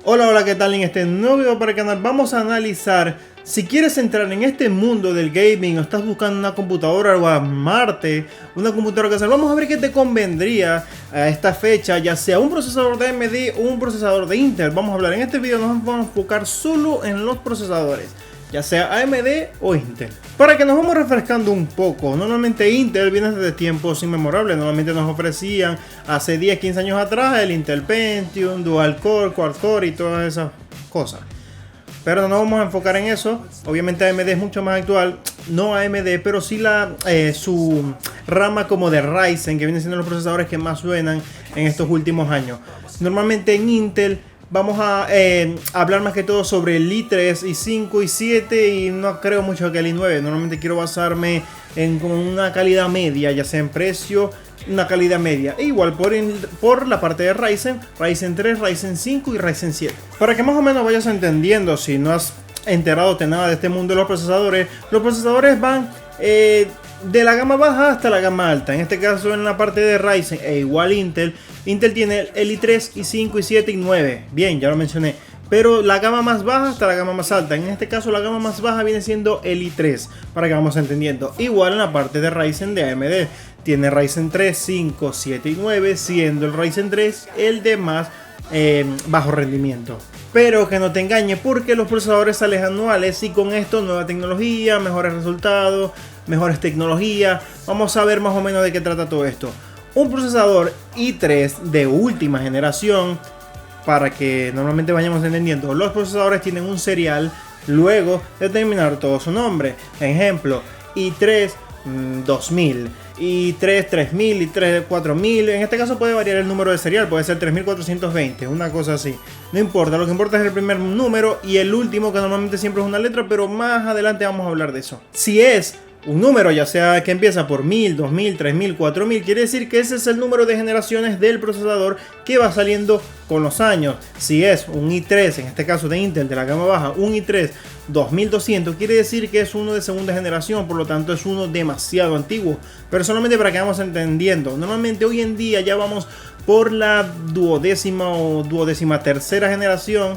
Hola, hola, ¿qué tal? En este nuevo video para el canal vamos a analizar si quieres entrar en este mundo del gaming o estás buscando una computadora o armarte una computadora casera. Vamos a ver qué te convendría a esta fecha, ya sea un procesador de AMD o un procesador de Intel. Vamos a hablar en este video, nos vamos a enfocar solo en los procesadores, ya sea AMD o Intel. Para que nos vamos refrescando un poco, normalmente Intel viene desde tiempos inmemorables. Normalmente nos ofrecían hace 10-15 años atrás el Intel Pentium, Dual Core, Quad Core y todas esas cosas. Pero no nos vamos a enfocar en eso. Obviamente AMD es mucho más actual. No AMD, pero sí su rama como de Ryzen, que vienen siendo los procesadores que más suenan en estos últimos años. Normalmente en Intel vamos a hablar más que todo sobre el i3, i5, i7 y no creo mucho que el i9. Normalmente quiero basarme en como una calidad media, ya sea en precio, una calidad media. E igual por la parte de Ryzen, Ryzen 3, Ryzen 5 y Ryzen 7. Para que más o menos vayas entendiendo, si no has enterado de nada de este mundo de los procesadores van de la gama baja hasta la gama alta. En este caso en la parte de Ryzen e igual Intel tiene el i3, i5, i7 y 9. Bien, ya lo mencioné. Pero la gama más baja hasta la gama más alta. En este caso la gama más baja viene siendo el i3, para que vamos entendiendo. Igual en la parte de Ryzen de AMD. Tiene Ryzen 3, 5, 7 y 9, siendo el Ryzen 3 el de más bajo rendimiento. Pero que no te engañe, porque los procesadores salen anuales y con esto nueva tecnología, mejores resultados, mejores tecnologías. Vamos a ver más o menos de qué trata todo esto. Un procesador i3 de última generación, para que normalmente vayamos entendiendo, los procesadores tienen un serial luego de terminar todo su nombre. Ejemplo, i3 2000, i3 3000, i3 4000. En este caso puede variar el número de serial, puede ser 3420, una cosa así. No importa, lo que importa es el primer número y el último, que normalmente siempre es una letra, pero más adelante vamos a hablar de eso. Si es un número, ya sea que empieza por 1000, 2000, 3000, 4000, quiere decir que ese es el número de generaciones del procesador que va saliendo con los años. Si es un i3, en este caso de Intel, de la gama baja, un i3 2200, quiere decir que es uno de segunda generación, por lo tanto es uno demasiado antiguo. Pero solamente para que vamos entendiendo, normalmente hoy en día ya vamos por la duodécima o duodécima tercera generación.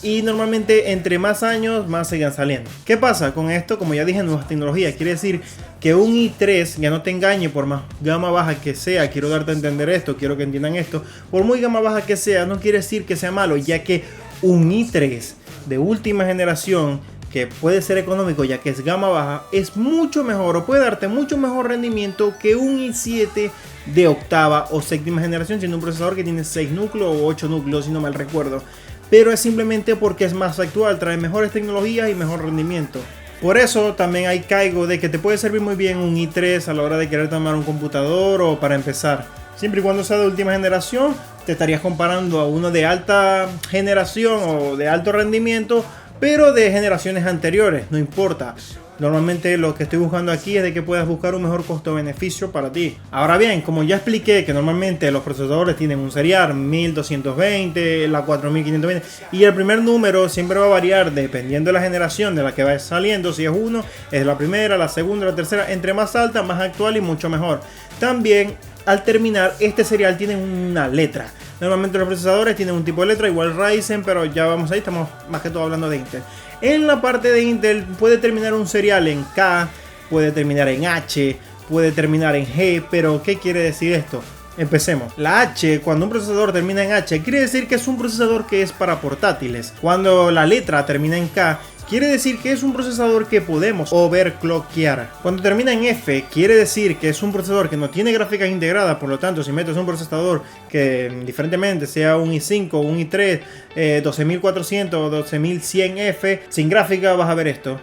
Y normalmente entre más años más sigan saliendo. ¿Qué pasa con esto? Como ya dije, nuevas tecnologías. Quiere decir que un i3, ya no te engañe, por más gama baja que sea, quiero darte a entender esto, quiero que entiendan esto, por muy gama baja que sea, no quiere decir que sea malo, ya que un i3 de última generación, que puede ser económico ya que es gama baja, es mucho mejor o puede darte mucho mejor rendimiento que un i7 de octava o séptima generación, siendo un procesador que tiene 6 núcleos o 8 núcleos si no mal recuerdo. Pero es simplemente porque es más actual, trae mejores tecnologías y mejor rendimiento. Por eso también hay caigo de que te puede servir muy bien un i3 a la hora de querer tomar un computador o para empezar. Siempre y cuando sea de última generación, te estarías comparando a uno de alta generación o de alto rendimiento, pero de generaciones anteriores, no importa. Normalmente lo que estoy buscando aquí es de que puedas buscar un mejor costo-beneficio para ti. Ahora bien, como ya expliqué que normalmente los procesadores tienen un serial 1220, la 4520 y el primer número siempre va a variar dependiendo de la generación de la que va saliendo. Si es uno, es la primera, la segunda, la tercera, entre más alta, más actual y mucho mejor. También al terminar este serial tienen una letra. Normalmente los procesadores tienen un tipo de letra, igual Ryzen, pero ya vamos ahí, estamos más que todo hablando de Intel. En la parte de Intel puede terminar un serial en K, puede terminar en H, puede terminar en G, pero ¿qué quiere decir esto? Empecemos. La H, cuando un procesador termina en H, quiere decir que es un procesador que es para portátiles. Cuando la letra termina en K, quiere decir que es un procesador que podemos overclockear. Cuando termina en F, quiere decir que es un procesador que no tiene gráficas integradas. Por lo tanto, si metes un procesador que diferentemente sea un i5 o un i3 12400 o 12100F sin gráfica, vas a ver esto.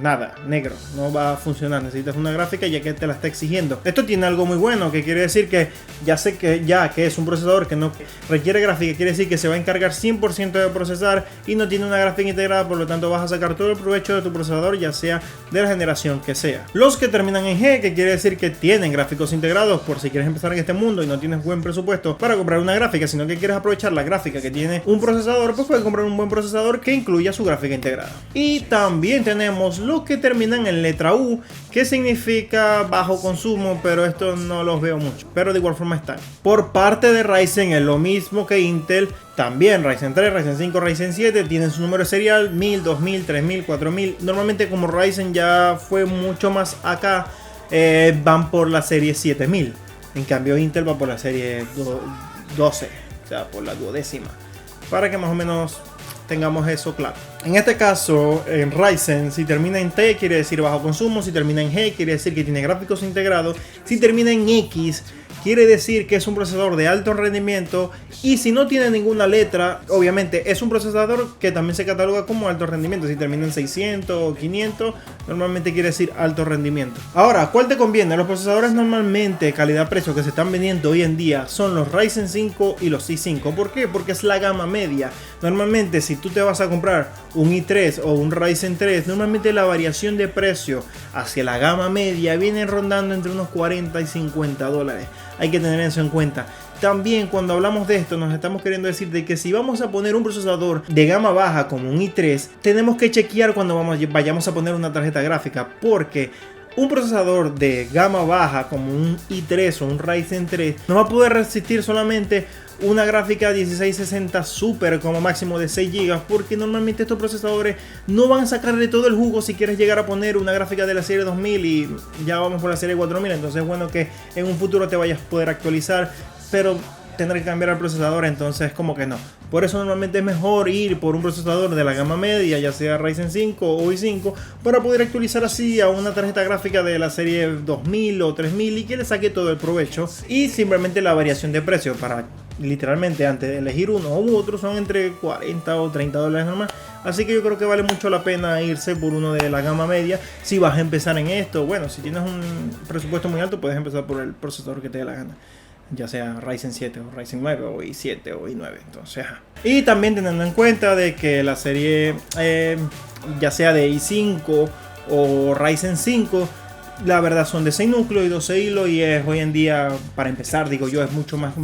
Nada, negro, no va a funcionar, necesitas una gráfica ya que te la está exigiendo. Esto tiene algo muy bueno, que quiere decir que ya sé que es un procesador que no requiere gráfica, quiere decir que se va a encargar 100% de procesar y no tiene una gráfica integrada, por lo tanto vas a sacar todo el provecho de tu procesador, ya sea de la generación que sea. Los que terminan en G, que quiere decir que tienen gráficos integrados, por si quieres empezar en este mundo y no tienes buen presupuesto para comprar una gráfica, sino que quieres aprovechar la gráfica que tiene un procesador, pues puedes comprar un buen procesador que incluya su gráfica integrada. Y también tenemos los que terminan en letra U, que significa bajo consumo, pero esto no los veo mucho, pero de igual forma están. Por parte de Ryzen es lo mismo que Intel, también Ryzen 3, Ryzen 5, Ryzen 7 tienen su número serial 1000, 2000, 3000, 4000. Normalmente como Ryzen ya fue mucho más acá, van por la serie 7000. En cambio Intel va por la serie 12, o sea, por la duodécima, para que más o menos tengamos eso claro. En este caso, en Ryzen, si termina en T quiere decir bajo consumo, si termina en G quiere decir que tiene gráficos integrados, si termina en X quiere decir que es un procesador de alto rendimiento, y si no tiene ninguna letra, obviamente es un procesador que también se cataloga como alto rendimiento. Si termina en 600 o 500, normalmente quiere decir alto rendimiento. Ahora, ¿cuál te conviene? Los procesadores normalmente calidad-precio que se están vendiendo hoy en día son los Ryzen 5 y los i5. ¿Por qué? Porque es la gama media. Normalmente si tú te vas a comprar un i3 o un Ryzen 3, normalmente la variación de precio hacia la gama media viene rondando entre unos 40 y 50 dólares. Hay que tener eso en cuenta. También cuando hablamos de esto nos estamos queriendo decir de que si vamos a poner un procesador de gama baja como un i3, tenemos que chequear cuando vayamos a poner una tarjeta gráfica, porque un procesador de gama baja como un i3 o un Ryzen 3 no va a poder resistir solamente una gráfica 1660 Super como máximo de 6 GB, porque normalmente estos procesadores no van a sacarle todo el jugo si quieres llegar a poner una gráfica de la serie 2000 y ya vamos por la serie 4000. Entonces bueno, que en un futuro te vayas a poder actualizar, pero tener que cambiar el procesador, entonces como que no. Por eso normalmente es mejor ir por un procesador de la gama media, ya sea Ryzen 5 o i5, para poder actualizar así a una tarjeta gráfica de la serie 2000 o 3000 y que le saque todo el provecho. Y simplemente la variación de precio para literalmente antes de elegir uno u otro son entre 40 o 30 dólares normal. Así que yo creo que vale mucho la pena irse por uno de la gama media si vas a empezar en esto. Bueno, si tienes un presupuesto muy alto puedes empezar por el procesador que te dé la gana, ya sea Ryzen 7 o Ryzen 9 o i7 o i9. Entonces, y también teniendo en cuenta de que la serie ya sea de i5 o Ryzen 5, la verdad son de 6 núcleos y 12 hilos, y es hoy en día, para empezar, digo yo, es mucho más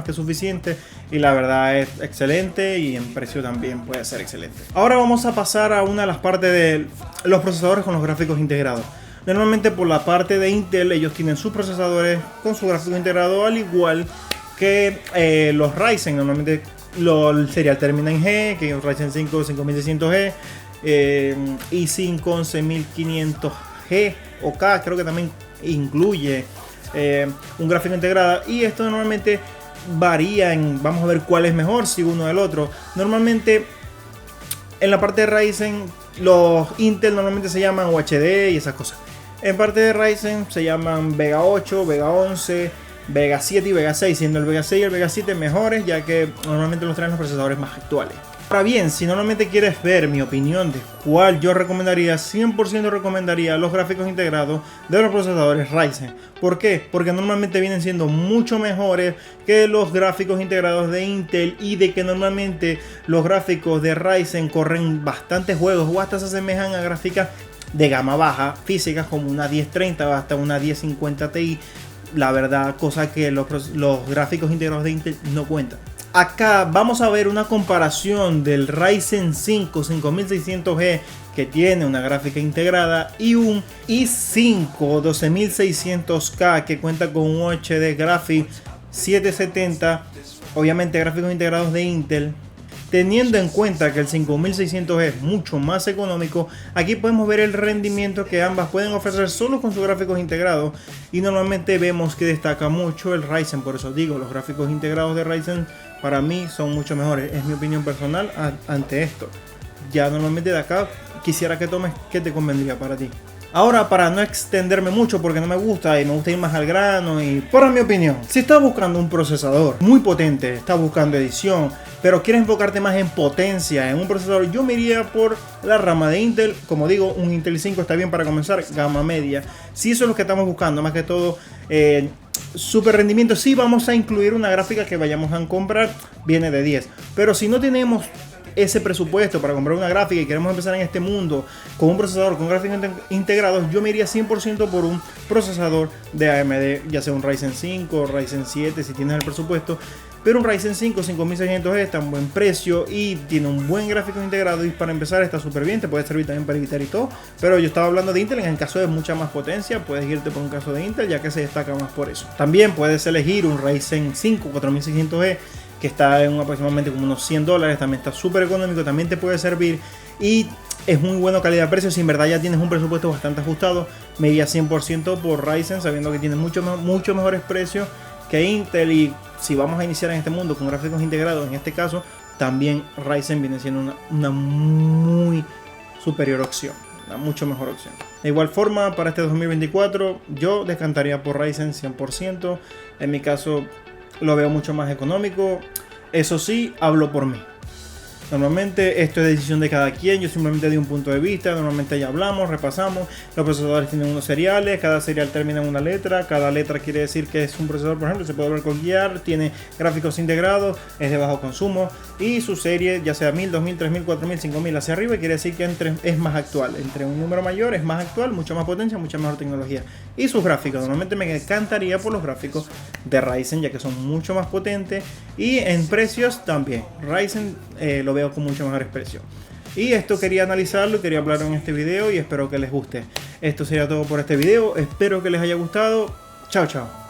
que suficiente, y la verdad es excelente, y en precio también puede ser excelente. Ahora vamos a pasar a una de las partes de los procesadores con los gráficos integrados. Normalmente por la parte de Intel ellos tienen sus procesadores con su gráfico integrado, al igual que los Ryzen. Normalmente el serial termina en G, que es Ryzen 5 5600G, i5 11500G o K, creo que también incluye un gráfico integrado, y esto normalmente varía en, vamos a ver cuál es mejor, si uno del otro. Normalmente en la parte de Ryzen los Intel normalmente se llaman UHD y esas cosas. En parte de Ryzen se llaman Vega 8, Vega 11, Vega 7 y Vega 6, siendo el Vega 6 y el Vega 7 mejores, ya que normalmente los traen los procesadores más actuales. Ahora bien, si normalmente quieres ver mi opinión de cuál yo recomendaría, 100% recomendaría los gráficos integrados de los procesadores Ryzen. ¿Por qué? Porque normalmente vienen siendo mucho mejores que los gráficos integrados de Intel, y de que normalmente los gráficos de Ryzen corren bastantes juegos o hasta se asemejan a gráficas de gama baja físicas como una 1030 o hasta una 1050 Ti. La verdad, cosa que los gráficos integrados de Intel no cuentan. Acá vamos a ver una comparación del Ryzen 5 5600G, que tiene una gráfica integrada, y un i5 12600K que cuenta con un HD Graphics 770, obviamente gráficos integrados de Intel. Teniendo en cuenta que el 5600 es mucho más económico, aquí podemos ver el rendimiento que ambas pueden ofrecer solo con sus gráficos integrados, y normalmente vemos que destaca mucho el Ryzen. Por eso digo, los gráficos integrados de Ryzen para mí son mucho mejores, es mi opinión personal ante esto. Ya normalmente de acá quisiera que tomes qué te convendría para ti. Ahora, para no extenderme mucho porque no me gusta y me gusta ir más al grano, y para mi opinión, si estás buscando un procesador muy potente, estás buscando edición, pero quieres enfocarte más en potencia, en un procesador, yo me iría por la rama de Intel. Como digo, un Intel i5 está bien para comenzar, gama media. Si eso es lo que estamos buscando, más que todo super rendimiento, sí vamos a incluir una gráfica que vayamos a comprar, viene de 10. Pero si no tenemos ese presupuesto para comprar una gráfica y queremos empezar en este mundo con un procesador con gráficos integrados, yo me iría 100% por un procesador de AMD, ya sea un Ryzen 5 o Ryzen 7 si tienes el presupuesto. pero un Ryzen 5 5600G está a un buen precio y tiene un buen gráfico integrado, y para empezar está súper bien, te puede servir también para editar y todo, pero yo estaba hablando de Intel. En el caso de mucha más potencia puedes irte por un caso de Intel, ya que se destaca más por eso. También puedes elegir un Ryzen 5 4600G que está en aproximadamente como unos $100, también está súper económico, también te puede servir y es muy buena calidad-precio. Si en verdad ya tienes un presupuesto bastante ajustado, me iría 100% por Ryzen, sabiendo que tiene mucho mejores precios que Intel, y si vamos a iniciar en este mundo con gráficos integrados, en este caso, también Ryzen viene siendo una muy superior opción, una mucho mejor opción. De igual forma, para este 2024, yo descantaría por Ryzen 100%, en mi caso lo veo mucho más económico. Eso sí, hablo por mí. Normalmente esto es decisión de cada quien, yo simplemente di un punto de vista. Normalmente ya hablamos, repasamos. Los procesadores tienen unos seriales, cada serial termina en una letra, cada letra quiere decir que es un procesador. Por ejemplo, se puede overclockear, tiene gráficos integrados, es de bajo consumo, y su serie, ya sea 1000, 2000, 3000, 4000, 5000 hacia arriba, quiere decir que es más actual. Entre un número mayor es más actual, mucha más potencia, mucha mejor tecnología. Y sus gráficos, normalmente me encantaría por los gráficos de Ryzen, ya que son mucho más potentes, y en precios también Ryzen lo veo con mucho mejores precios. Y esto quería analizarlo, quería hablar en este video, y espero que les guste. Esto sería todo por este video, espero que les haya gustado. Chao, chao.